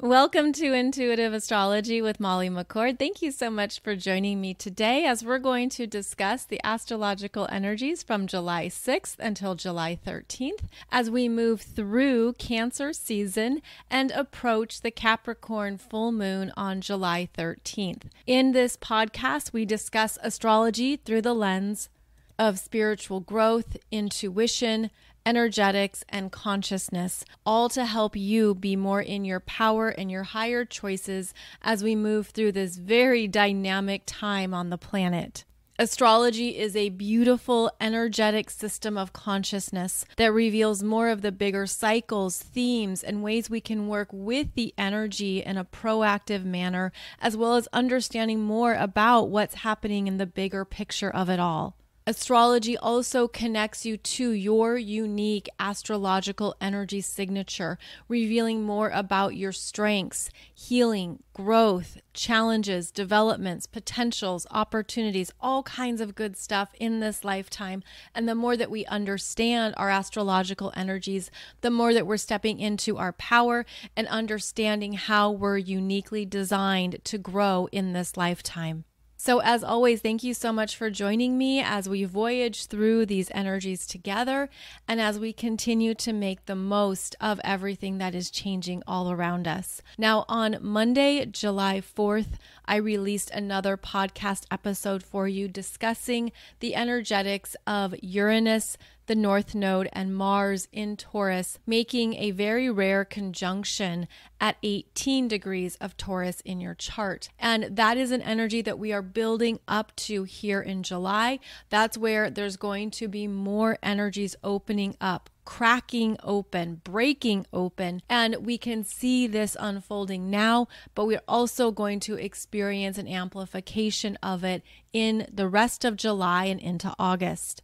Welcome to Intuitive Astrology with Molly McCord. Thank you so much for joining me today as we're going to discuss the astrological energies from July 6th until July 13th as we move through Cancer season and approach the Capricorn Full Moon on July 13th. In this podcast, we discuss astrology through the lens of spiritual growth, intuition, energetics, and consciousness, all to help you be more in your power and your higher choices as we move through this very dynamic time on the planet. Astrology is a beautiful, energetic system of consciousness that reveals more of the bigger cycles, themes, and ways we can work with the energy in a proactive manner, as well as understanding more about what's happening in the bigger picture of it all. Astrology also connects you to your unique astrological energy signature, revealing more about your strengths, healing, growth, challenges, developments, potentials, opportunities, all kinds of good stuff in this lifetime. And the more that we understand our astrological energies, the more that we're stepping into our power and understanding how we're uniquely designed to grow in this lifetime. So as always, thank you so much for joining me as we voyage through these energies together and as we continue to make the most of everything that is changing all around us. Now, on Monday, July 4th, I released another podcast episode for you discussing the energetics of Uranus, the North Node, and Mars in Taurus, making a very rare conjunction at 18 degrees of Taurus in your chart. And that is an energy that we are building up to here in July. That's where there's going to be more energies opening up, cracking open, breaking open, and we can see this unfolding now, but we're also going to experience an amplification of it in the rest of July and into August.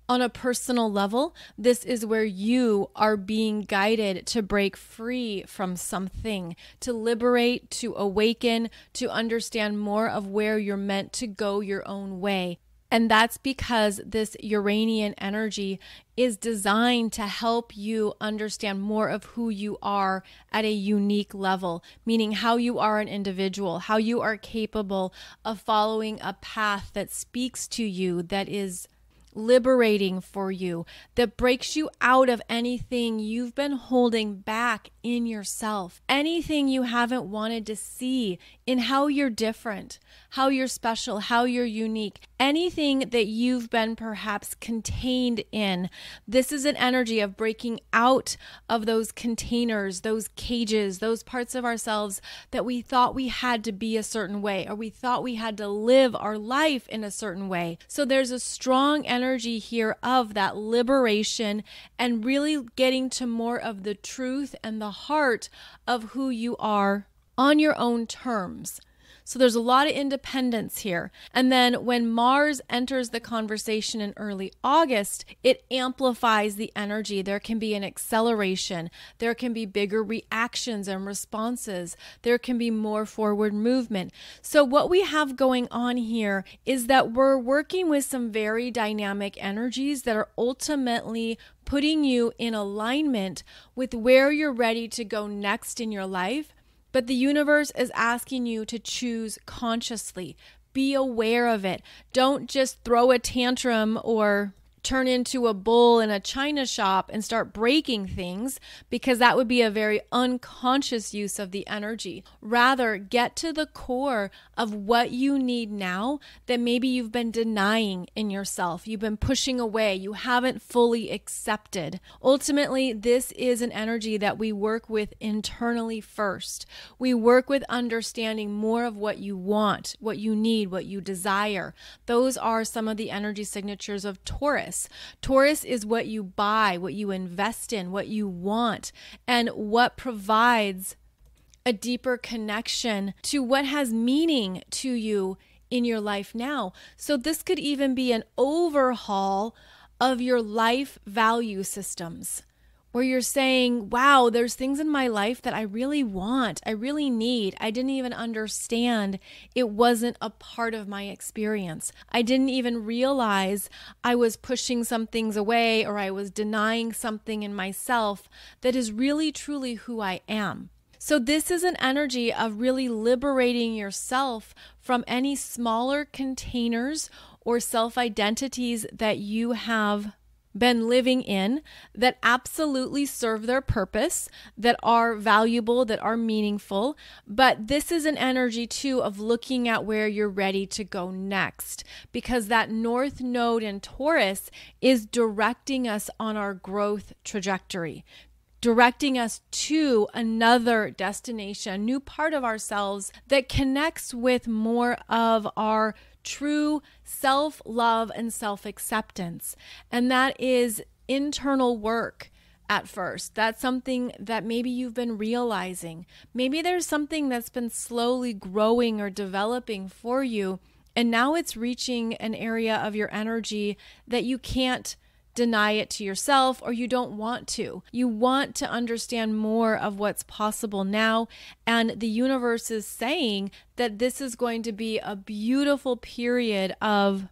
On a personal level, this is where you are being guided to break free from something, to liberate, to awaken, to understand more of where you're meant to go your own way. And that's because this Uranian energy is designed to help you understand more of who you are at a unique level, meaning how you are an individual, how you are capable of following a path that speaks to you, that is liberating for you, that breaks you out of anything you've been holding back in yourself, anything you haven't wanted to see in how you're different, how you're special, how you're unique, anything that you've been perhaps contained in. This is an energy of breaking out of those containers, those cages, those parts of ourselves that we thought we had to be a certain way, or we thought we had to live our life in a certain way. So there's a strong energy here of that liberation and really getting to more of the truth and the heart of who you are on your own terms. So there's a lot of independence here. And then when Mars enters the conversation in early August, it amplifies the energy. There can be an acceleration. There can be bigger reactions and responses. There can be more forward movement. So what we have going on here is that we're working with some very dynamic energies that are ultimately putting you in alignment with where you're ready to go next in your life. But the universe is asking you to choose consciously. Be aware of it. Don't just throw a tantrum or turn into a bull in a china shop and start breaking things, because that would be a very unconscious use of the energy. Rather, get to the core of what you need now that maybe you've been denying in yourself. You've been pushing away. You haven't fully accepted. Ultimately, this is an energy that we work with internally first. We work with understanding more of what you want, what you need, what you desire. Those are some of the energy signatures of Taurus. Taurus is what you buy, what you invest in, what you want, and what provides a deeper connection to what has meaning to you in your life now. So this could even be an overhaul of your life value systems, where you're saying, wow, there's things in my life that I really want, I really need. I didn't even understand it wasn't a part of my experience. I didn't even realize I was pushing some things away, or I was denying something in myself that is really truly who I am. So this is an energy of really liberating yourself from any smaller containers or self-identities that you have been living in that absolutely serve their purpose, that are valuable, that are meaningful. But this is an energy too of looking at where you're ready to go next, because that North Node in Taurus is directing us on our growth trajectory, directing us to another destination, a new part of ourselves that connects with more of our true self-love and self-acceptance. And that is internal work at first. That's something that maybe you've been realizing. Maybe there's something that's been slowly growing or developing for you, and now it's reaching an area of your energy that you can't deny it to yourself, or you don't want to. You want to understand more of what's possible now. And the universe is saying that this is going to be a beautiful period of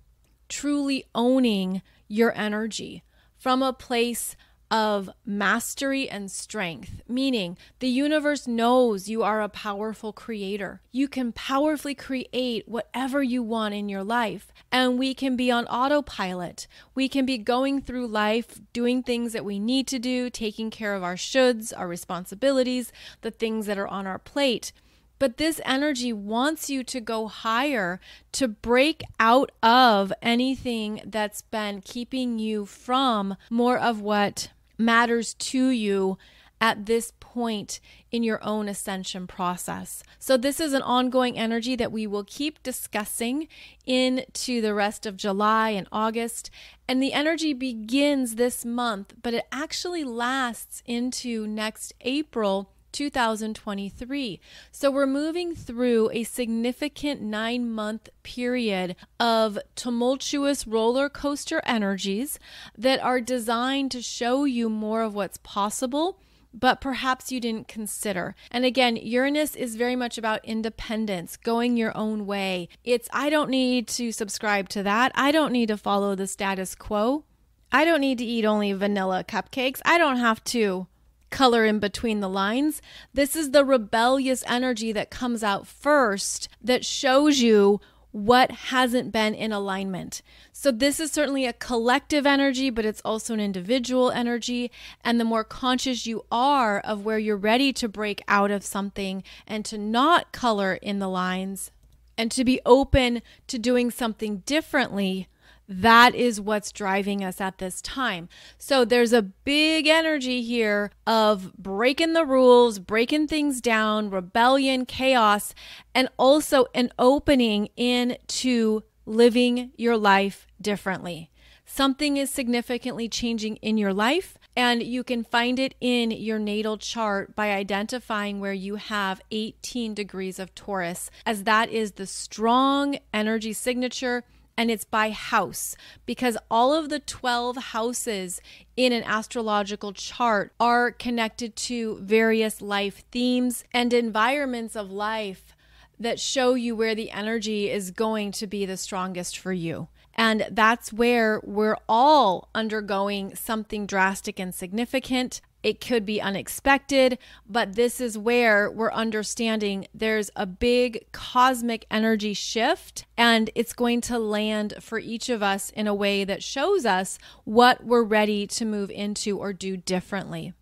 truly owning your energy from a place of mastery and strength, meaning the universe knows you are a powerful creator. You can powerfully create whatever you want in your life, and we can be on autopilot. We can be going through life, doing things that we need to do, taking care of our shoulds, our responsibilities, the things that are on our plate. But this energy wants you to go higher, to break out of anything that's been keeping you from more of what matters to you at this point in your own ascension process. So this is an ongoing energy that we will keep discussing into the rest of July and August. And the energy begins this month, but it actually lasts into next April 2023. So we're moving through a significant 9-month period of tumultuous roller coaster energies that are designed to show you more of what's possible, but perhaps you didn't consider. And again, Uranus is very much about independence, going your own way. I don't need to subscribe to that. I don't need to follow the status quo. I don't need to eat only vanilla cupcakes. I don't have to color in between the lines. This is the rebellious energy that comes out first that shows you what hasn't been in alignment. So this is certainly a collective energy, but it's also an individual energy. And the more conscious you are of where you're ready to break out of something and to not color in the lines and to be open to doing something differently, that is what's driving us at this time. So there's a big energy here of breaking the rules, breaking things down, rebellion, chaos, and also an opening into living your life differently. Something is significantly changing in your life, and you can find it in your natal chart by identifying where you have 18 degrees of Taurus, as that is the strong energy signature. And it's by house, because all of the 12 houses in an astrological chart are connected to various life themes and environments of life that show you where the energy is going to be the strongest for you. And that's where we're all undergoing something drastic and significant. It could be unexpected, but this is where we're understanding there's a big cosmic energy shift, and it's going to land for each of us in a way that shows us what we're ready to move into or do differently.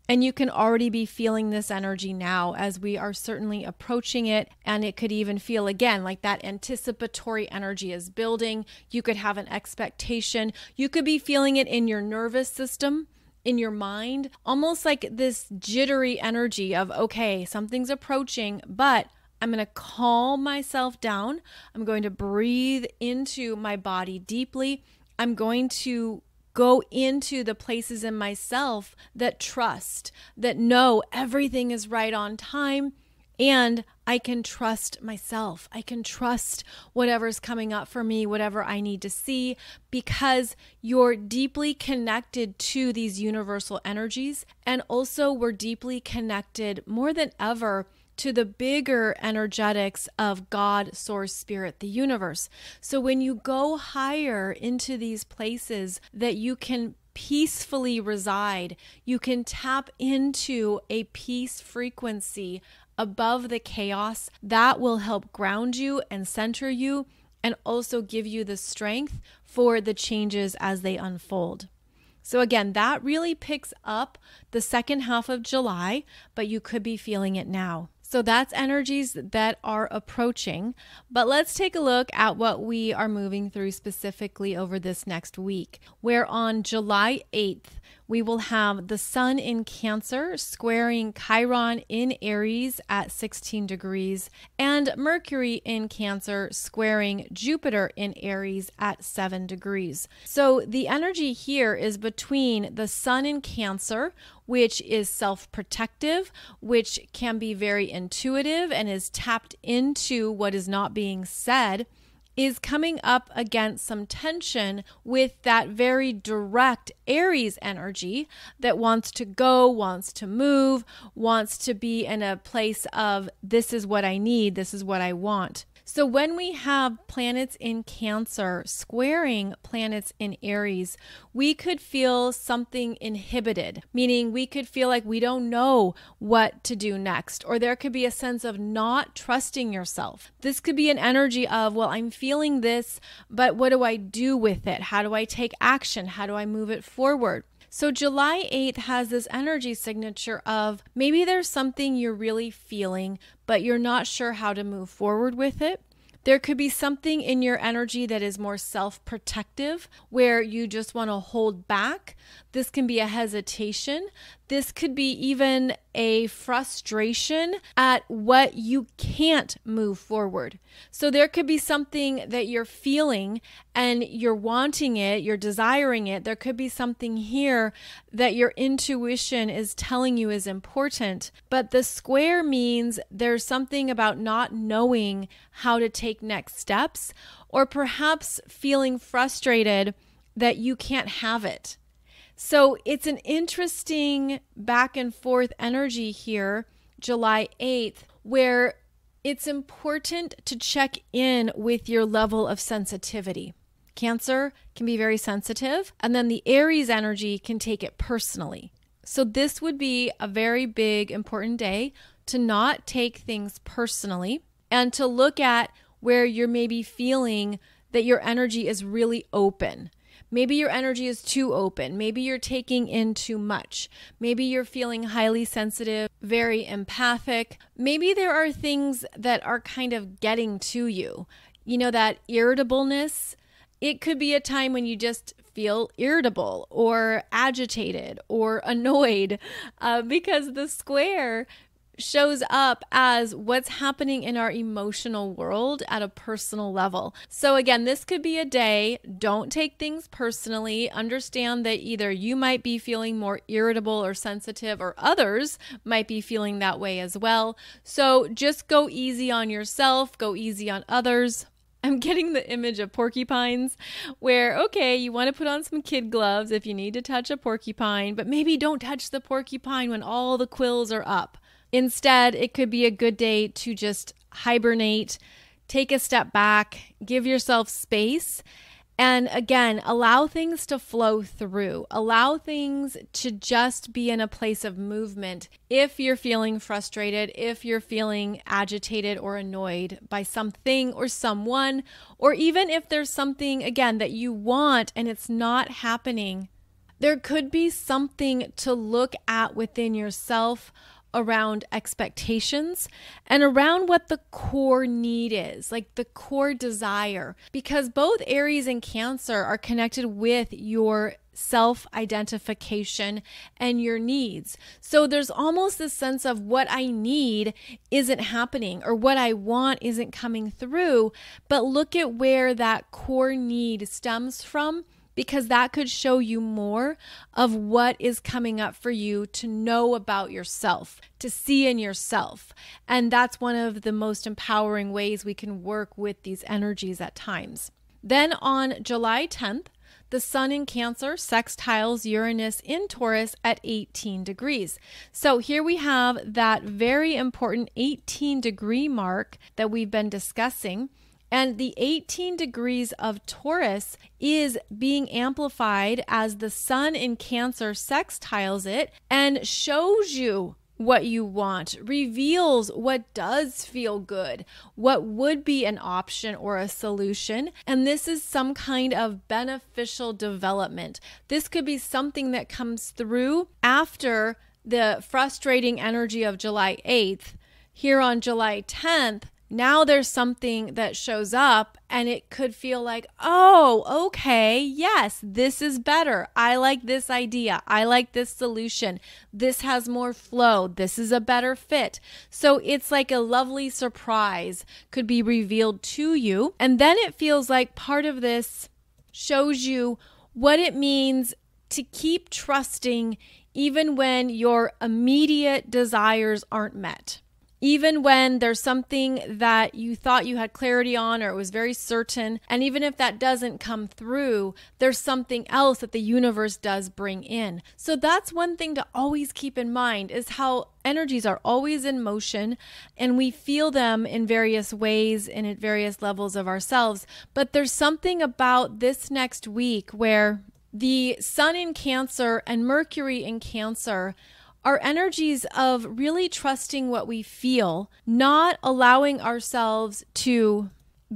And you can already be feeling this energy now as we are certainly approaching it. And it could even feel again like that anticipatory energy is building. You could have an expectation. You could be feeling it in your nervous system, in your mind, almost like this jittery energy of, okay, something's approaching, but I'm going to calm myself down. I'm going to breathe into my body deeply. I'm going to go into the places in myself that trust, that know everything is right on time, and I can trust myself. I can trust whatever's coming up for me, whatever I need to see, because you're deeply connected to these universal energies. And also we're deeply connected more than ever to the bigger energetics of God, Source, Spirit, the universe. So when you go higher into these places that you can peacefully reside. You can tap into a peace frequency above the chaos that will help ground you and center you, and also give you the strength for the changes as they unfold. So again, that really picks up the second half of July, but you could be feeling it now. So that's energies that are approaching. But let's take a look at what we are moving through specifically over this next week, where on July 8th, we will have the Sun in Cancer squaring Chiron in Aries at 16 degrees and Mercury in Cancer squaring Jupiter in Aries at 7 degrees. So the energy here is between the Sun in Cancer, which is self-protective, which can be very intuitive and is tapped into what is not being said, is coming up against some tension with that very direct Aries energy that wants to go, wants to move, wants to be in a place of this is what I need, this is what I want. So when we have planets in Cancer squaring planets in Aries, we could feel something inhibited, meaning we could feel like we don't know what to do next, or there could be a sense of not trusting yourself. This could be an energy of, well, I'm feeling this, but what do I do with it? How do I take action? How do I move it forward? So July 8th has this energy signature of maybe there's something you're really feeling, but you're not sure how to move forward with it. There could be something in your energy that is more self-protective, where you just want to hold back. This can be a hesitation. This could be even a frustration at what you can't move forward. So there could be something that you're feeling and you're wanting it, you're desiring it. There could be something here that your intuition is telling you is important. But the square means there's something about not knowing how to take next steps, or perhaps feeling frustrated that you can't have it. So it's an interesting back and forth energy here, July 8th, where it's important to check in with your level of sensitivity. Cancer can be very sensitive, and then the Aries energy can take it personally. So this would be a very big, important day to not take things personally and to look at where you're maybe feeling that your energy is really open. Maybe your energy is too open. Maybe you're taking in too much. Maybe you're feeling highly sensitive, very empathic. Maybe there are things that are kind of getting to you. You know, that irritableness. It could be a time when you just feel irritable or agitated or annoyed because the square shows up as what's happening in our emotional world at a personal level. So again, this could be a day, don't take things personally. Understand that either you might be feeling more irritable or sensitive, or others might be feeling that way as well. So just go easy on yourself, go easy on others. I'm getting the image of porcupines where, okay, you want to put on some kid gloves if you need to touch a porcupine, but maybe don't touch the porcupine when all the quills are up. Instead, it could be a good day to just hibernate, take a step back, give yourself space, and again, allow things to flow through. Allow things to just be in a place of movement if you're feeling frustrated, if you're feeling agitated or annoyed by something or someone, or even if there's something, again, that you want and it's not happening. There could be something to look at within yourself around expectations and around what the core need is, like the core desire, because both Aries and Cancer are connected with your self-identification and your needs. So there's almost this sense of what I need isn't happening, or what I want isn't coming through, but look at where that core need stems from, because that could show you more of what is coming up for you to know about yourself, to see in yourself. And that's one of the most empowering ways we can work with these energies at times. Then on July 10th, the Sun in Cancer sextiles Uranus in Taurus at 18 degrees. So here we have that very important 18-degree mark that we've been discussing. And the 18 degrees of Taurus is being amplified as the Sun in Cancer sextiles it and shows you what you want, reveals what does feel good, what would be an option or a solution. And this is some kind of beneficial development. This could be something that comes through after the frustrating energy of July 8th. Here on July 10th, now there's something that shows up and it could feel like, oh, okay, yes, this is better. I like this idea. I like this solution. This has more flow. This is a better fit. So it's like a lovely surprise could be revealed to you. And then it feels like part of this shows you what it means to keep trusting even when your immediate desires aren't met. Even when there's something that you thought you had clarity on or it was very certain, and even if that doesn't come through, there's something else that the universe does bring in. So that's one thing to always keep in mind, is how energies are always in motion and we feel them in various ways and at various levels of ourselves. But there's something about this next week where the Sun in Cancer and Mercury in Cancer are energies of really trusting what we feel, not allowing ourselves to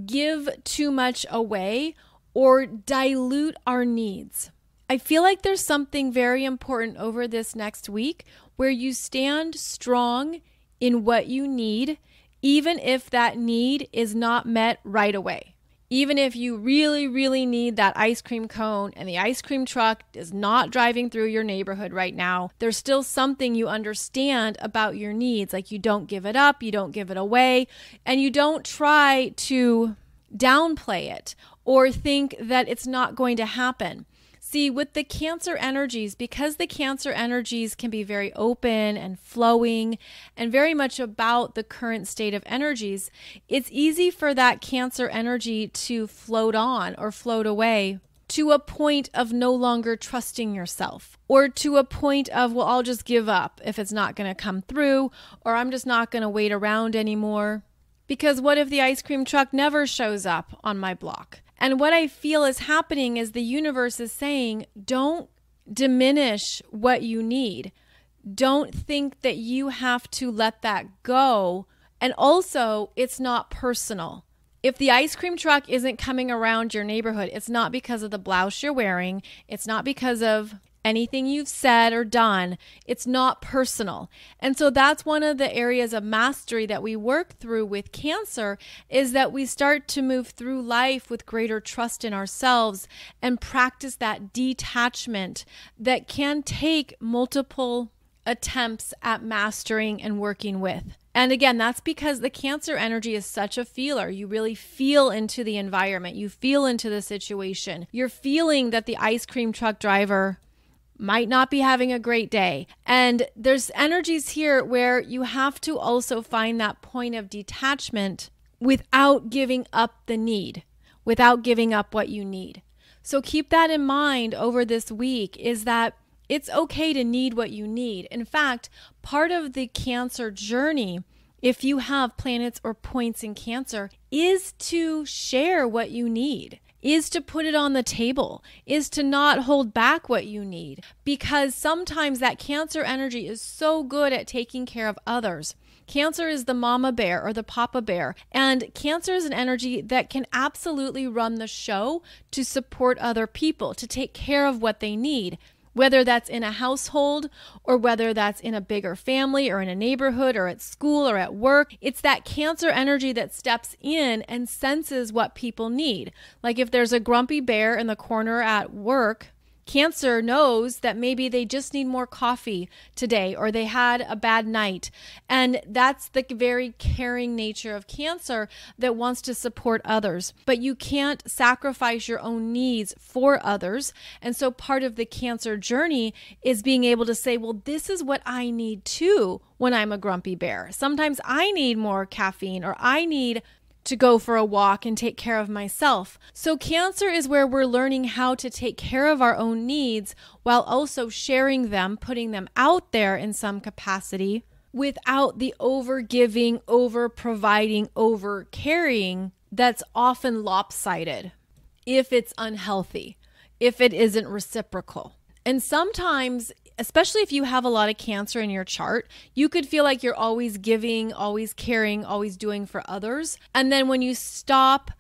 give too much away or dilute our needs. I feel like there's something very important over this next week where you stand strong in what you need, even if that need is not met right away. Even if you really, really need that ice cream cone and the ice cream truck is not driving through your neighborhood right now, there's still something you understand about your needs. Like you don't give it up, you don't give it away, and you don't try to downplay it or think that it's not going to happen. See, with the Cancer energies, because the Cancer energies can be very open and flowing and very much about the current state of energies, it's easy for that Cancer energy to float on or float away to a point of no longer trusting yourself, or to a point of, well, I'll just give up if it's not going to come through, or I'm just not going to wait around anymore. Because what if the ice cream truck never shows up on my block? And what I feel is happening is the universe is saying, don't diminish what you need. Don't think that you have to let that go. And also, it's not personal. If the ice cream truck isn't coming around your neighborhood, it's not because of the blouse you're wearing. It's not because of anything you've said or done. It's not personal. And so that's one of the areas of mastery that we work through with Cancer, is that we start to move through life with greater trust in ourselves and practice that detachment that can take multiple attempts at mastering and working with. And again, that's because the Cancer energy is such a feeler. You really feel into the environment. You feel into the situation. You're feeling that the ice cream truck driver might not be having a great day. And there's energies here where you have to also find that point of detachment without giving up the need, without giving up what you need. So keep that in mind over this week, is that it's okay to need what you need. In fact, part of the Cancer journey, if you have planets or points in Cancer, is to share what you need, is to put it on the table, is to not hold back what you need. Because sometimes that Cancer energy is so good at taking care of others. Cancer is the mama bear or the papa bear. And Cancer is an energy that can absolutely run the show to support other people, to take care of what they need. Whether that's in a household or whether that's in a bigger family or in a neighborhood or at school or at work, it's that Cancer energy that steps in and senses what people need. Like if there's a grumpy bear in the corner at work, Cancer knows that maybe they just need more coffee today or they had a bad night. And that's the very caring nature of Cancer that wants to support others. But you can't sacrifice your own needs for others. And so part of the Cancer journey is being able to say, well, this is what I need too when I'm a grumpy bear. Sometimes I need more caffeine, or I need to go for a walk and take care of myself. So Cancer is where we're learning how to take care of our own needs while also sharing them, putting them out there in some capacity without the over giving, over providing, over carrying that's often lopsided if it's unhealthy, if it isn't reciprocal. And sometimes, especially if you have a lot of Cancer in your chart, you could feel like you're always giving, always caring, always doing for others. And then when you stop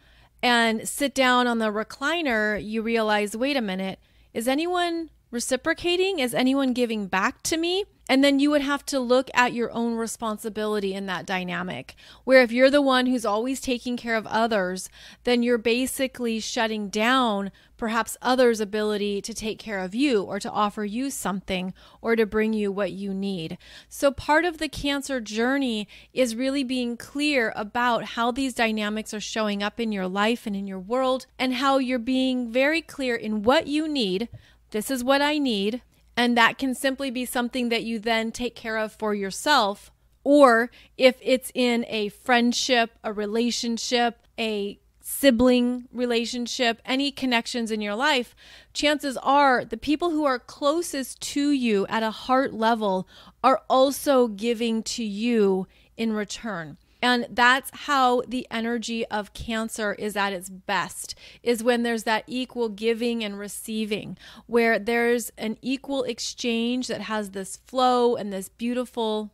and sit down on the recliner, you realize, wait a minute, is anyone reciprocating? Is anyone giving back to me? And then you would have to look at your own responsibility in that dynamic, where if you're the one who's always taking care of others, then you're basically shutting down perhaps others' ability to take care of you or to offer you something or to bring you what you need. So part of the Cancer journey is really being clear about how these dynamics are showing up in your life and in your world, and how you're being very clear in what you need. This is what I need. And that can simply be something that you then take care of for yourself. Or if it's in a friendship, a relationship, a sibling relationship, any connections in your life, chances are the people who are closest to you at a heart level are also giving to you in return. And that's how the energy of Cancer is at its best, is when there's that equal giving and receiving, where there's an equal exchange that has this flow and this beautiful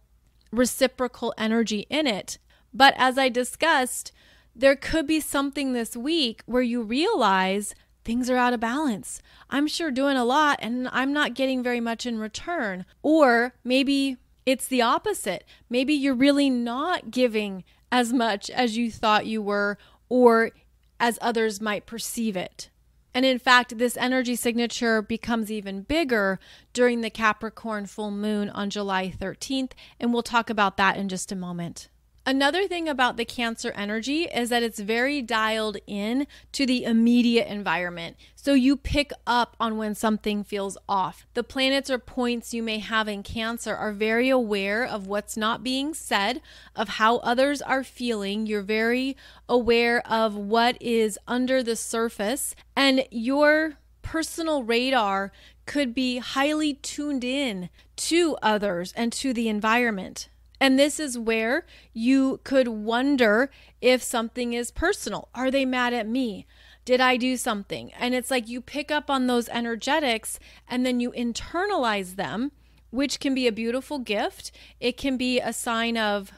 reciprocal energy in it. But as I discussed, there could be something this week where you realize things are out of balance. I'm sure doing a lot and I'm not getting very much in return. Or maybe it's the opposite. Maybe you're really not giving as much as you thought you were, or as others might perceive it. And in fact, this energy signature becomes even bigger during the Capricorn Full Moon on July 13th, and we'll talk about that in just a moment. Another thing about the Cancer energy is that it's very dialed in to the immediate environment. So you pick up on when something feels off. The planets or points you may have in Cancer are very aware of what's not being said, of how others are feeling. You're very aware of what is under the surface, and your personal radar could be highly tuned in to others and to the environment. And this is where you could wonder if something is personal. Are they mad at me? Did I do something? And it's like you pick up on those energetics and then you internalize them, which can be a beautiful gift. It can be a sign of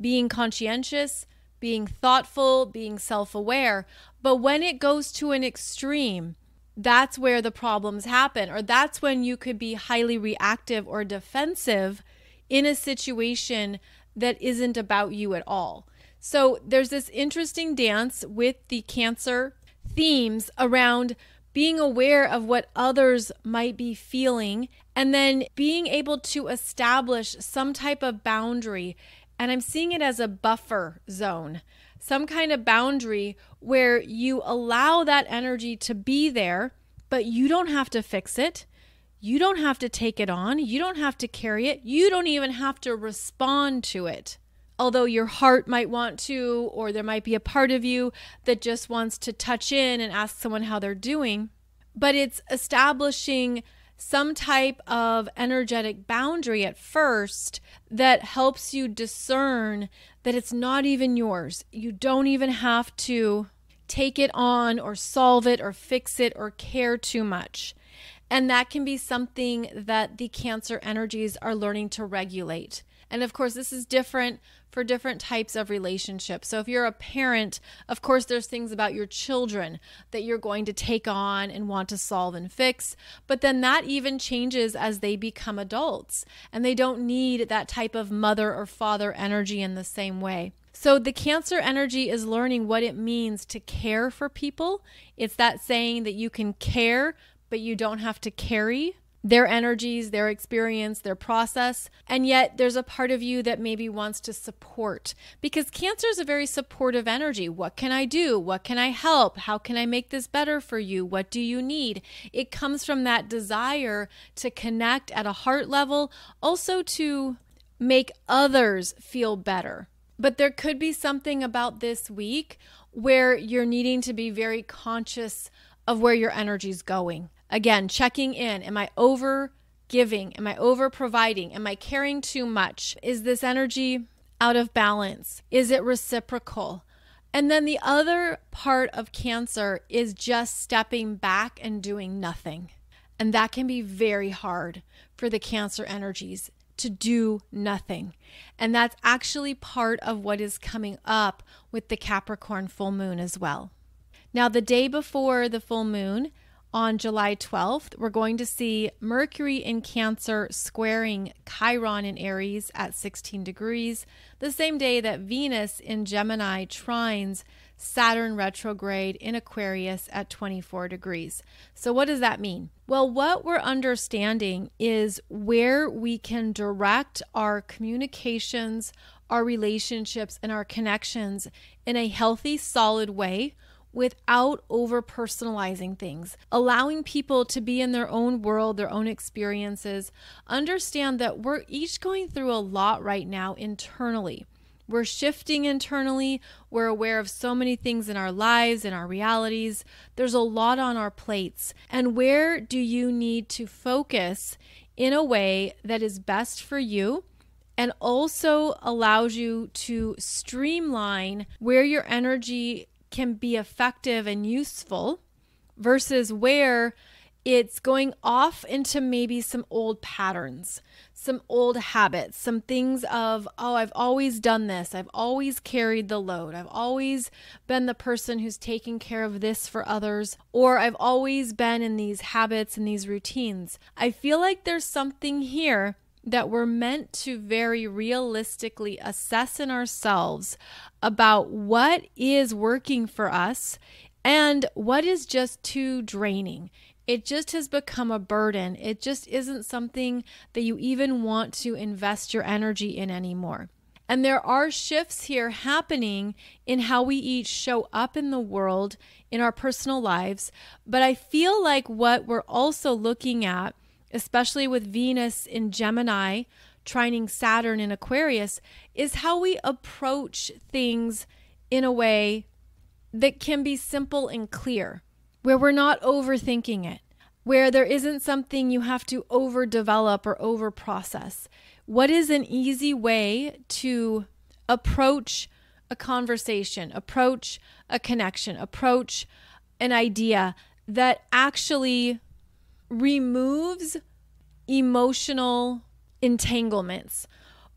being conscientious, being thoughtful, being self-aware. But when it goes to an extreme, that's where the problems happen, or that's when you could be highly reactive or defensive in a situation that isn't about you at all. So there's this interesting dance with the Cancer themes around being aware of what others might be feeling, and then being able to establish some type of boundary. And I'm seeing it as a buffer zone, some kind of boundary where you allow that energy to be there, but you don't have to fix it. You don't have to take it on. You don't have to carry it. You don't even have to respond to it. Although your heart might want to, or there might be a part of you that just wants to touch in and ask someone how they're doing. But it's establishing some type of energetic boundary at first that helps you discern that it's not even yours. You don't even have to take it on or solve it or fix it or care too much. And that can be something that the Cancer energies are learning to regulate. And of course, this is different for different types of relationships. So if you're a parent, of course, there's things about your children that you're going to take on and want to solve and fix. But then that even changes as they become adults, and they don't need that type of mother or father energy in the same way. So the Cancer energy is learning what it means to care for people. It's that saying that you can care, but you don't have to carry their energies, their experience, their process. And yet there's a part of you that maybe wants to support, because Cancer is a very supportive energy. What can I do? What can I help? How can I make this better for you? What do you need? It comes from that desire to connect at a heart level, also to make others feel better. But there could be something about this week where you're needing to be very conscious of where your energy is going. Again, checking in. Am I over giving? Am I over providing? Am I caring too much? Is this energy out of balance? Is it reciprocal? And then the other part of Cancer is just stepping back and doing nothing. And that can be very hard for the Cancer energies, to do nothing. And that's actually part of what is coming up with the Capricorn full moon as well. Now, the day before the full moon, on July 12th, we're going to see Mercury in Cancer squaring Chiron in Aries at 16 degrees, the same day that Venus in Gemini trines Saturn retrograde in Aquarius at 24 degrees. So what does that mean? Well, what we're understanding is where we can direct our communications, our relationships, and our connections in a healthy, solid way, without over personalizing things, allowing people to be in their own world, their own experiences. Understand that we're each going through a lot right now internally. We're shifting internally. We're aware of so many things in our lives, in our realities. There's a lot on our plates. And where do you need to focus in a way that is best for you and also allows you to streamline where your energy can be effective and useful versus where it's going off into maybe some old patterns, some old habits, some things of, oh, I've always done this. I've always carried the load. I've always been the person who's taking care of this for others, or I've always been in these habits and these routines. I feel like there's something here that we're meant to very realistically assess in ourselves about what is working for us and what is just too draining. It just has become a burden. It just isn't something that you even want to invest your energy in anymore. And there are shifts here happening in how we each show up in the world, in our personal lives. But I feel like what we're also looking at, especially with Venus in Gemini, trining Saturn in Aquarius, is how we approach things in a way that can be simple and clear, where we're not overthinking it, where there isn't something you have to overdevelop or overprocess. What is an easy way to approach a conversation, approach a connection, approach an idea that actually removes emotional entanglements,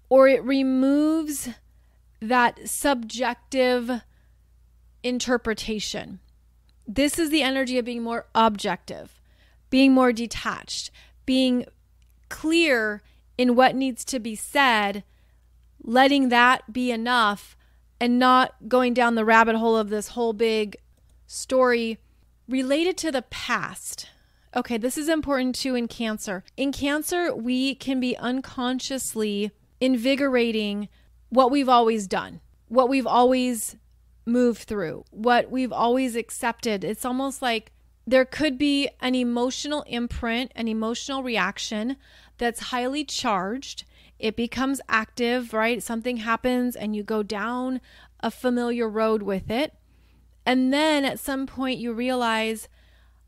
or it removes that subjective interpretation? This is the energy of being more objective, being more detached, being clear in what needs to be said, letting that be enough, and not going down the rabbit hole of this whole big story related to the past. Okay, this is important too in Cancer. In Cancer, we can be unconsciously invigorating what we've always done, what we've always moved through, what we've always accepted. It's almost like there could be an emotional imprint, an emotional reaction that's highly charged. It becomes active, right? Something happens and you go down a familiar road with it. And then at some point you realize,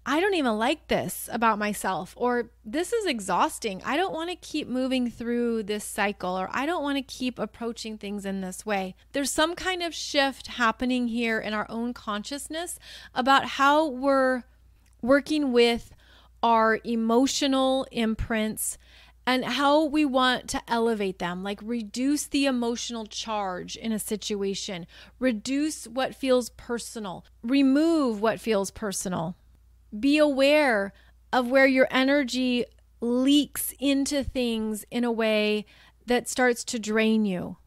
I don't even like this about myself, or this is exhausting. I don't want to keep moving through this cycle, or I don't want to keep approaching things in this way. There's some kind of shift happening here in our own consciousness about how we're working with our emotional imprints and how we want to elevate them, like reduce the emotional charge in a situation, reduce what feels personal, remove what feels personal. Be aware of where your energy leaks into things in a way that starts to drain you,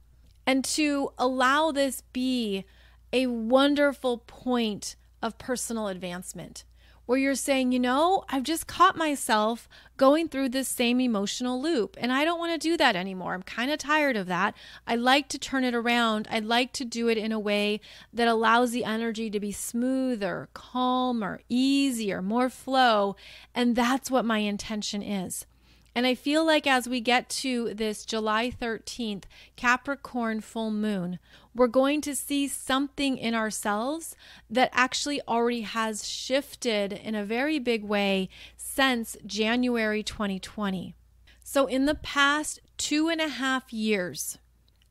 and to allow this be a wonderful point of personal advancement where you're saying, you know, I've just caught myself going through this same emotional loop and I don't want to do that anymore. I'm kind of tired of that. I like to turn it around. I like to do it in a way that allows the energy to be smoother, calmer, easier, more flow. And that's what my intention is. And I feel like as we get to this July 13th Capricorn full moon, we're going to see something in ourselves that actually already has shifted in a very big way since January 2020. So in the past 2.5 years,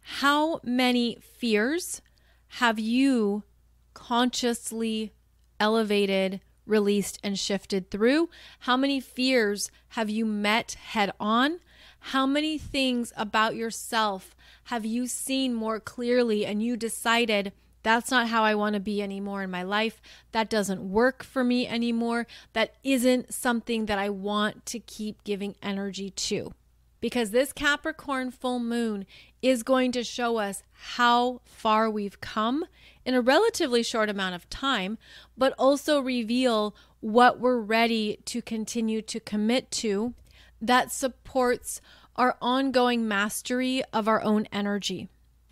how many fears have you consciously elevated, released, and shifted through? How many fears have you met head on? How many things about yourself have you seen more clearly and you decided, that's not how I want to be anymore in my life. That doesn't work for me anymore. That isn't something that I want to keep giving energy to. Because this Capricorn full moon is going to show us how far we've come in a relatively short amount of time, but also reveal what we're ready to continue to commit to that supports our ongoing mastery of our own energy.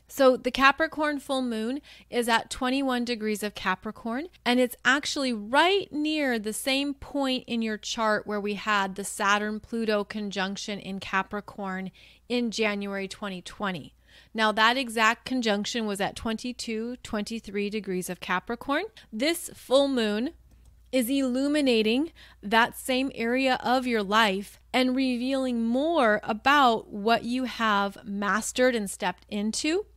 So the Capricorn full moon is at 21 degrees of Capricorn, and it's actually right near the same point in your chart where we had the Saturn-Pluto conjunction in Capricorn in January 2020. Now that exact conjunction was at 23 degrees of Capricorn. This full moon is illuminating that same area of your life and revealing more about what you have mastered and stepped into.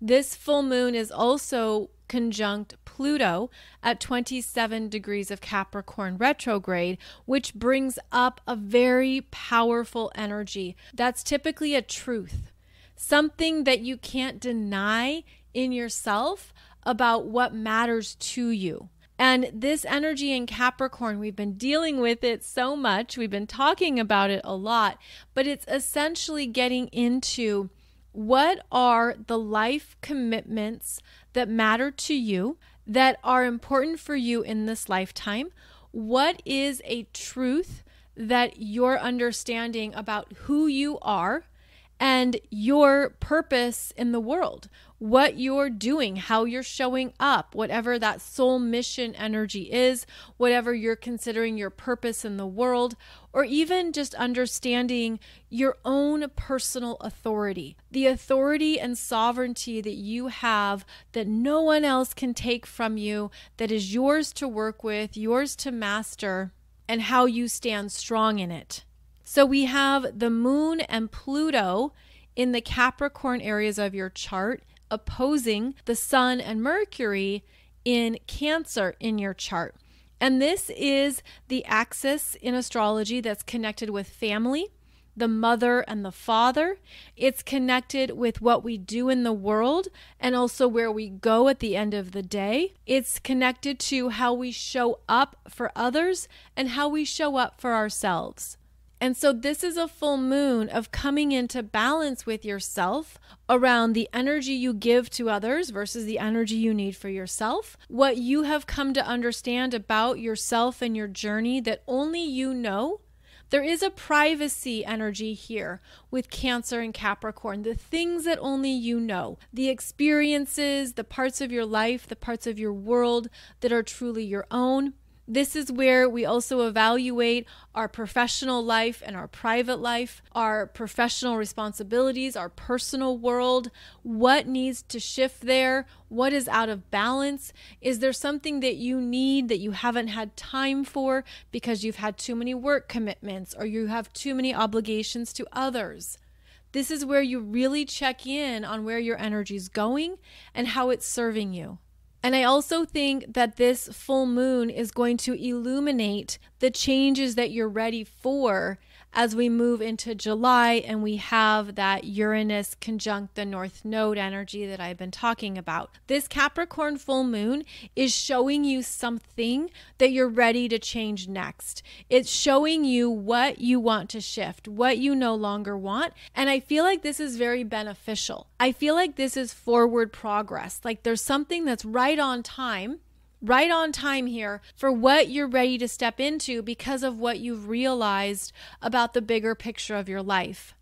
This full moon is also conjunct Pluto at 27 degrees of Capricorn retrograde, which brings up a very powerful energy. That's typically a truth, something that you can't deny in yourself about what matters to you. And this energy in Capricorn, we've been dealing with it so much. We've been talking about it a lot, but it's essentially getting into what are the life commitments that matter to you, that are important for you in this lifetime? What is a truth that you're understanding about who you are and your purpose in the world? What you're doing, how you're showing up, whatever that soul mission energy is, whatever you're considering your purpose in the world, or even just understanding your own personal authority, the authority and sovereignty that you have that no one else can take from you, that is yours to work with, yours to master, and how you stand strong in it. So we have the moon and Pluto in the Capricorn areas of your chart opposing the Sun and Mercury in Cancer in your chart. And this is the axis in astrology that's connected with family, the mother and the father. It's connected with what we do in the world and also where we go at the end of the day. It's connected to how we show up for others and how we show up for ourselves. And so this is a full moon of coming into balance with yourself around the energy you give to others versus the energy you need for yourself. What you have come to understand about yourself and your journey that only you know. There is a privacy energy here with Cancer and Capricorn, the things that only you know, the experiences, the parts of your life, the parts of your world that are truly your own. This is where we also evaluate our professional life and our private life, our professional responsibilities, our personal world. What needs to shift there? What is out of balance? Is there something that you need that you haven't had time for because you've had too many work commitments or you have too many obligations to others? This is where you really check in on where your energy is going and how it's serving you. And I also think that this full moon is going to illuminate the changes that you're ready for as we move into July and we have that Uranus conjunct the North Node energy that I've been talking about. This Capricorn full moon is showing you something that you're ready to change next. It's showing you what you want to shift, what you no longer want. And I feel like this is very beneficial. I feel like this is forward progress. Like there's something that's right on time here for what you're ready to step into because of what you've realized about the bigger picture of your life.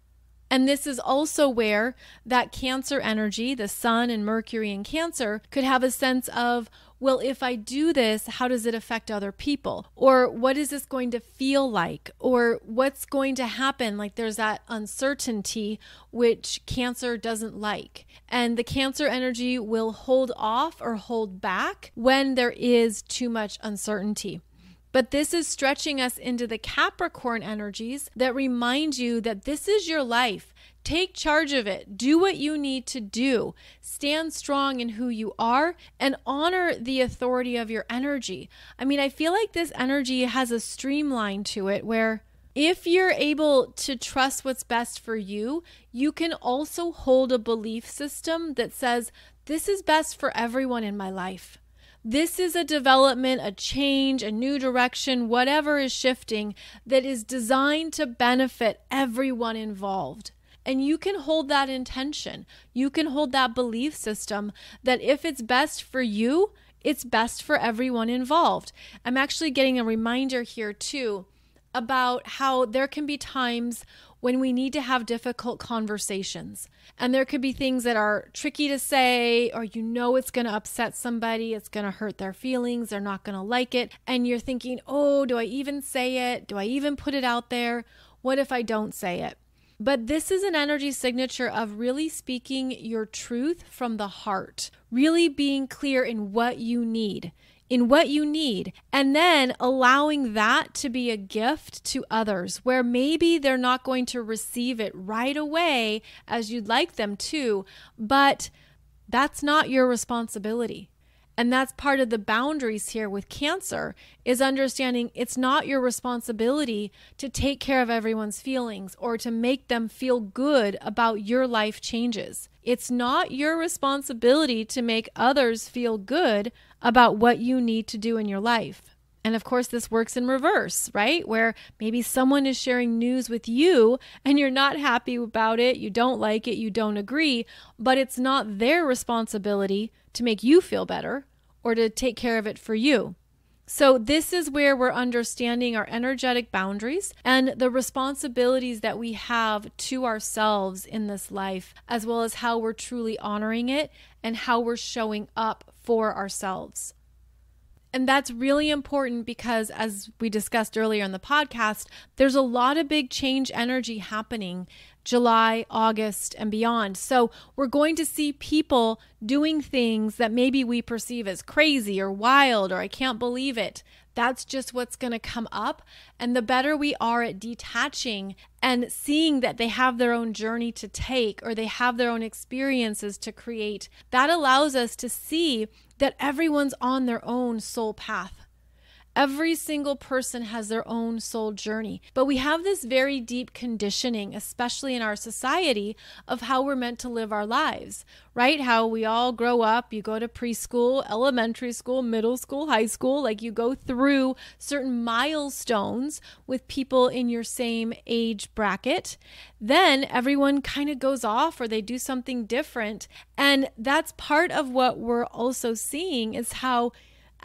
And this is also where that Cancer energy, the Sun and Mercury in Cancer, could have a sense of, well, if I do this, how does it affect other people? Or what is this going to feel like? Or what's going to happen? Like there's that uncertainty, which Cancer doesn't like. And the Cancer energy will hold off or hold back when there is too much uncertainty. But this is stretching us into the Capricorn energies that remind you that this is your life. Take charge of it. Do what you need to do. Stand strong in who you are and honor the authority of your energy. I mean, I feel like this energy has a streamline to it where if you're able to trust what's best for you, you can also hold a belief system that says, this is best for everyone in my life. This is a development, a change, a new direction, whatever is shifting that is designed to benefit everyone involved. And you can hold that intention. You can hold that belief system that if it's best for you, it's best for everyone involved. I'm actually getting a reminder here too about how there can be times when we need to have difficult conversations. And there could be things that are tricky to say, or it's going to upset somebody, it's going to hurt their feelings, they're not going to like it. And you're thinking, oh, do I even say it? Do I even put it out there? What if I don't say it? But this is an energy signature of really speaking your truth from the heart, really being clear in what you need, and then allowing that to be a gift to others where maybe they're not going to receive it right away as you'd like them to, but that's not your responsibility. And that's part of the boundaries here with Cancer is understanding it's not your responsibility to take care of everyone's feelings or to make them feel good about your life changes. It's not your responsibility to make others feel good about what you need to do in your life. And of course, this works in reverse, right? Where maybe someone is sharing news with you and you're not happy about it, you don't like it, you don't agree, but it's not their responsibility to make you feel better or to take care of it for you. So this is where we're understanding our energetic boundaries and the responsibilities that we have to ourselves in this life, as well as how we're truly honoring it and how we're showing up for ourselves. And that's really important because, as we discussed earlier in the podcast, there's a lot of big change energy happening July, August, and beyond. So we're going to see people doing things that maybe we perceive as crazy or wild or I can't believe it. That's just what's going to come up. And the better we are at detaching and seeing that they have their own journey to take or they have their own experiences to create, that allows us to see that everyone's on their own soul path. Every single person has their own soul journey, but we have this very deep conditioning, especially in our society, of how we're meant to live our lives, right? How we all grow up, you go to preschool, elementary school, middle school, high school, like you go through certain milestones with people in your same age bracket. Then everyone kind of goes off or they do something different. And that's part of what we're also seeing is how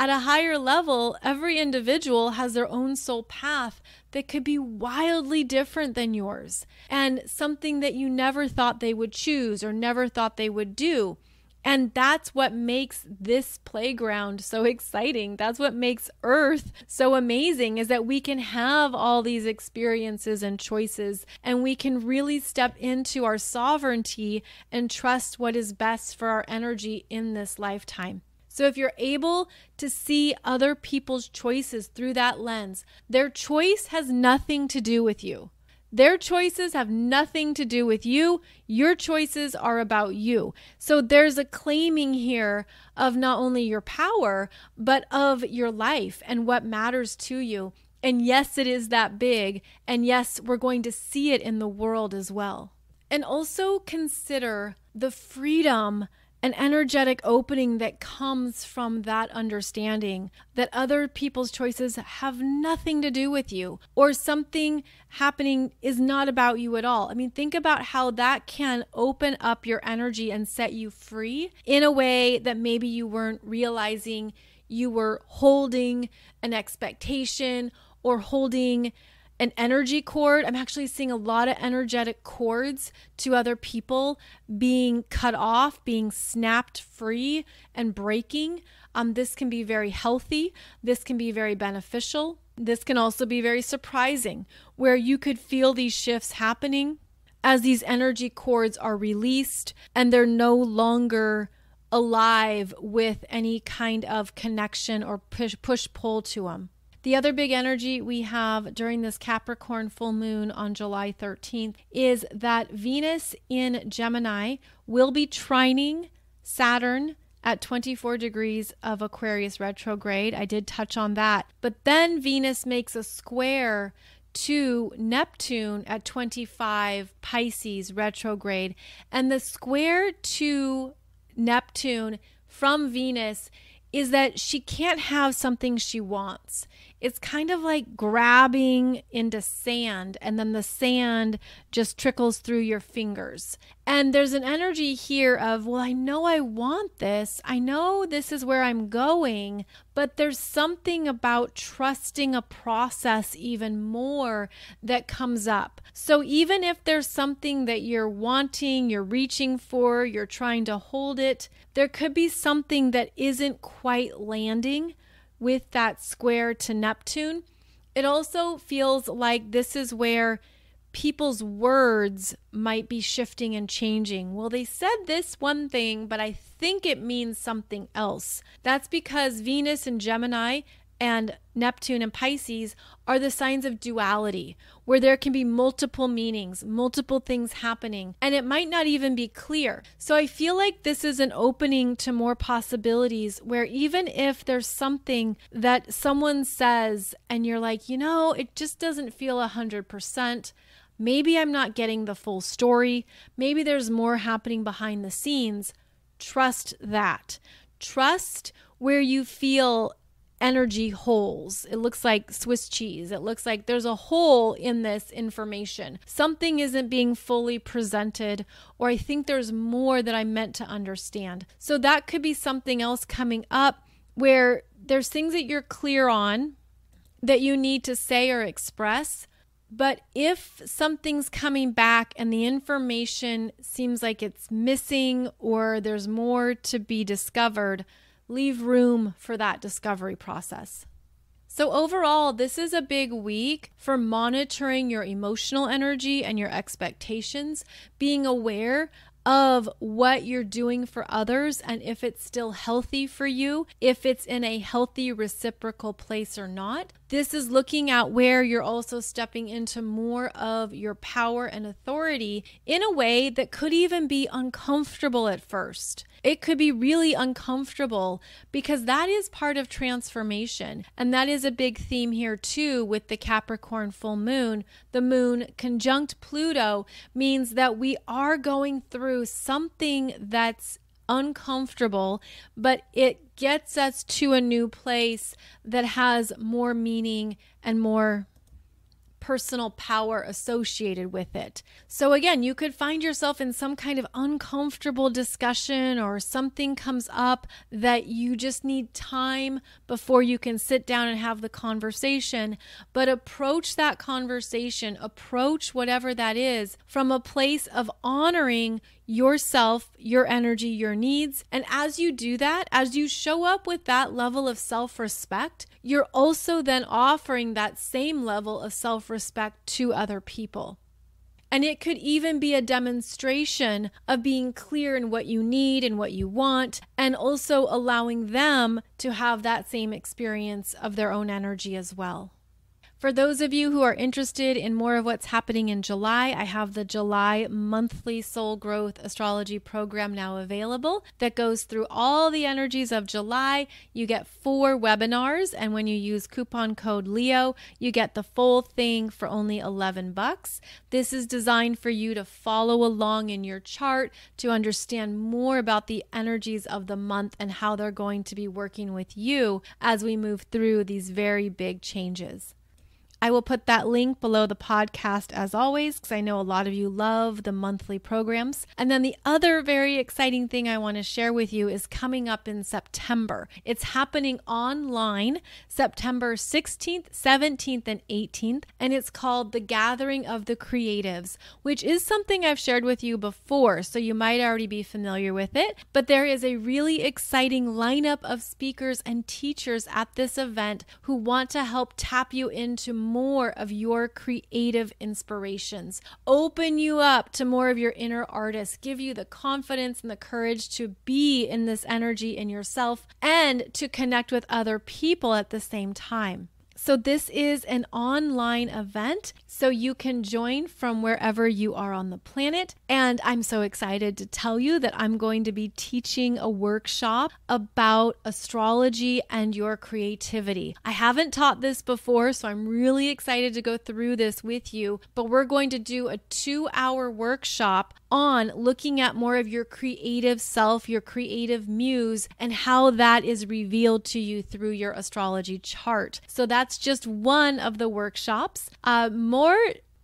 at a higher level, every individual has their own soul path that could be wildly different than yours and something that you never thought they would choose or never thought they would do. And that's what makes this playground so exciting. That's what makes Earth so amazing, is that we can have all these experiences and choices, and we can really step into our sovereignty and trust what is best for our energy in this lifetime. So if you're able to see other people's choices through that lens, their choice has nothing to do with you. Their choices have nothing to do with you. Your choices are about you. So there's a claiming here of not only your power, but of your life and what matters to you. And yes, it is that big. And yes, we're going to see it in the world as well. And also consider the freedom an energetic opening that comes from that understanding that other people's choices have nothing to do with you, or something happening is not about you at all. I mean, think about how that can open up your energy and set you free in a way that maybe you weren't realizing you were holding an expectation or holding an energy cord. I'm actually seeing a lot of energetic cords to other people being cut off, being snapped free and breaking. This can be very healthy. This can be very beneficial. This can also be very surprising, where you could feel these shifts happening as these energy cords are released and they're no longer alive with any kind of connection or push-pull to them. The other big energy we have during this Capricorn full moon on July 13th is that Venus in Gemini will be trining Saturn at 24 degrees of Aquarius retrograde. I did touch on that. But then Venus makes a square to Neptune at 25 Pisces retrograde. And the square to Neptune from Venus is that she can't have something she wants. It's kind of like grabbing into sand, and then the sand just trickles through your fingers. And there's an energy here of, well, I know I want this. I know this is where I'm going, but there's something about trusting a process even more that comes up. So even if there's something that you're wanting, you're reaching for, you're trying to hold it, there could be something that isn't quite landing with that square to Neptune. It also feels like this is where people's words might be shifting and changing. Well, they said this one thing, but I think it means something else. That's because Venus in Gemini and Neptune and Pisces are the signs of duality, where there can be multiple meanings, multiple things happening, and it might not even be clear. So I feel like this is an opening to more possibilities where even if there's something that someone says and you're like, it just doesn't feel 100%, maybe I'm not getting the full story, maybe there's more happening behind the scenes, trust that. Trust where you feel energy holes. It looks like Swiss cheese. It looks like there's a hole in this information. Something isn't being fully presented, or I think there's more that I'm meant to understand. So that could be something else coming up where there's things that you're clear on that you need to say or express. But if something's coming back and the information seems like it's missing or there's more to be discovered, leave room for that discovery process. So overall, this is a big week for monitoring your emotional energy and your expectations, being aware of what you're doing for others and if it's still healthy for you, if it's in a healthy reciprocal place or not. This is looking at where you're also stepping into more of your power and authority in a way that could even be uncomfortable at first. It could be really uncomfortable because that is part of transformation. And that is a big theme here too with the Capricorn full moon. The moon conjunct Pluto means that we are going through something that's uncomfortable, but it gets us to a new place that has more meaning and more personal power associated with it. So again, you could find yourself in some kind of uncomfortable discussion or something comes up that you just need time before you can sit down and have the conversation. But approach that conversation, approach whatever that is from a place of honoring yourself, your energy, your needs. And as you do that, as you show up with that level of self-respect, you're also then offering that same level of self-respect to other people. And it could even be a demonstration of being clear in what you need and what you want, and also allowing them to have that same experience of their own energy as well. For those of you who are interested in more of what's happening in July, I have the July monthly soul growth astrology program now available that goes through all the energies of July. You get 4 webinars, and when you use coupon code LEO, you get the full thing for only $11. This is designed for you to follow along in your chart to understand more about the energies of the month and how they're going to be working with you as we move through these very big changes. I will put that link below the podcast as always, because I know a lot of you love the monthly programs. And then the other very exciting thing I want to share with you is coming up in September. It's happening online September 16th, 17th, and 18th. And it's called The Gathering of the Creatives, which is something I've shared with you before, so you might already be familiar with it. But there is a really exciting lineup of speakers and teachers at this event who want to help tap you into more of your creative inspirations, open you up to more of your inner artist, give you the confidence and the courage to be in this energy in yourself and to connect with other people at the same time. So this is an online event, so you can join from wherever you are on the planet. And I'm so excited to tell you that I'm going to be teaching a workshop about astrology and your creativity. I haven't taught this before, so I'm really excited to go through this with you. But we're going to do a 2-hour workshop on looking at more of your creative self, your creative muse, and how that is revealed to you through your astrology chart. So that's just one of the workshops. More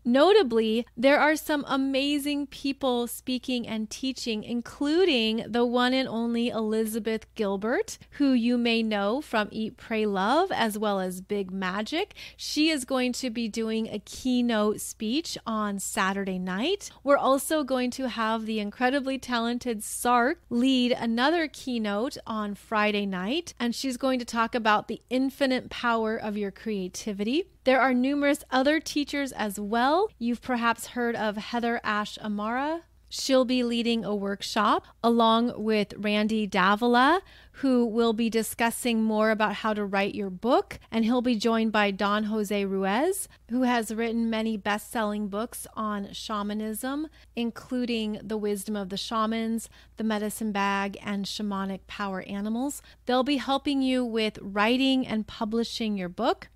notably, there are some amazing people speaking and teaching, including the one and only Elizabeth Gilbert, who you may know from Eat, Pray, Love, as well as Big Magic. She is going to be doing a keynote speech on Saturday night. We're also going to have the incredibly talented Sark lead another keynote on Friday night, and she's going to talk about the infinite power of your creativity. There are numerous other teachers as well. You've perhaps heard of Heather Ash Amara. She'll be leading a workshop along with Randy Davila, who will be discussing more about how to write your book. And he'll be joined by Don Jose Ruiz, who has written many best-selling books on shamanism, including The Wisdom of the Shamans, The Medicine Bag, and Shamanic Power Animals. They'll be helping you with writing and publishing your book.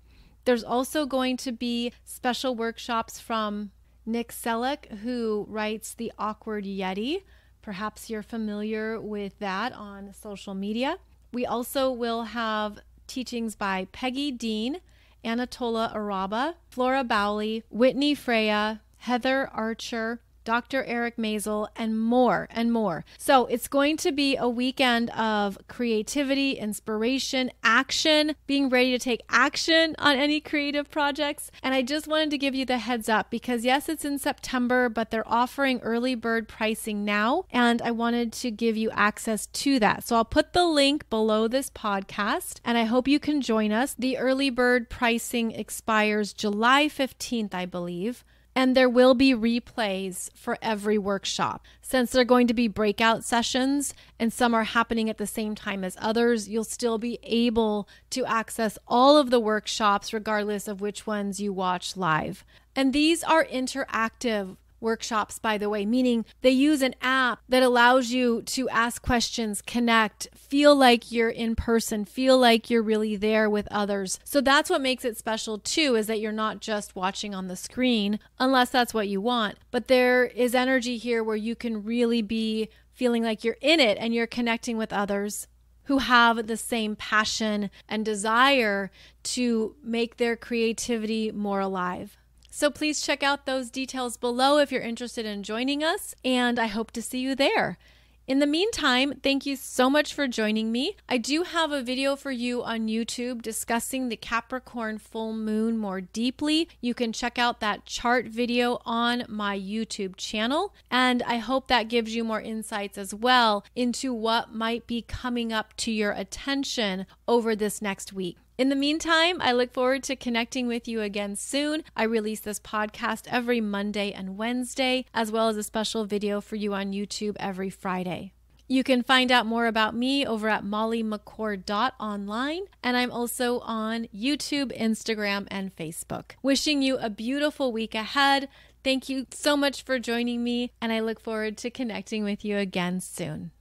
There's also going to be special workshops from Nick Selleck, who writes The Awkward Yeti. Perhaps you're familiar with that on social media. We also will have teachings by Peggy Dean, Anatola Araba, Flora Bowley, Whitney Freya, Heather Archer, Dr. Eric Maisel, and more and more. So it's going to be a weekend of creativity, inspiration, action, being ready to take action on any creative projects. And I just wanted to give you the heads up because yes, it's in September, but they're offering early bird pricing now. And I wanted to give you access to that. So I'll put the link below this podcast and I hope you can join us. The early bird pricing expires July 15th, I believe. And there will be replays for every workshop. Since they're going to be breakout sessions and some are happening at the same time as others, you'll still be able to access all of the workshops regardless of which ones you watch live. And these are interactive workshops, by the way, meaning they use an app that allows you to ask questions, connect, feel like you're in person, feel like you're really there with others. So that's what makes it special too, is that you're not just watching on the screen, unless that's what you want. But there is energy here where you can really be feeling like you're in it and you're connecting with others who have the same passion and desire to make their creativity more alive. So please check out those details below if you're interested in joining us, and I hope to see you there. In the meantime, thank you so much for joining me. I do have a video for you on YouTube discussing the Capricorn Full Moon more deeply. You can check out that chart video on my YouTube channel, and I hope that gives you more insights as well into what might be coming up to your attention over this next week. In the meantime, I look forward to connecting with you again soon. I release this podcast every Monday and Wednesday, as well as a special video for you on YouTube every Friday. You can find out more about me over at mollymccord.online, and I'm also on YouTube, Instagram, and Facebook. Wishing you a beautiful week ahead. Thank you so much for joining me, and I look forward to connecting with you again soon.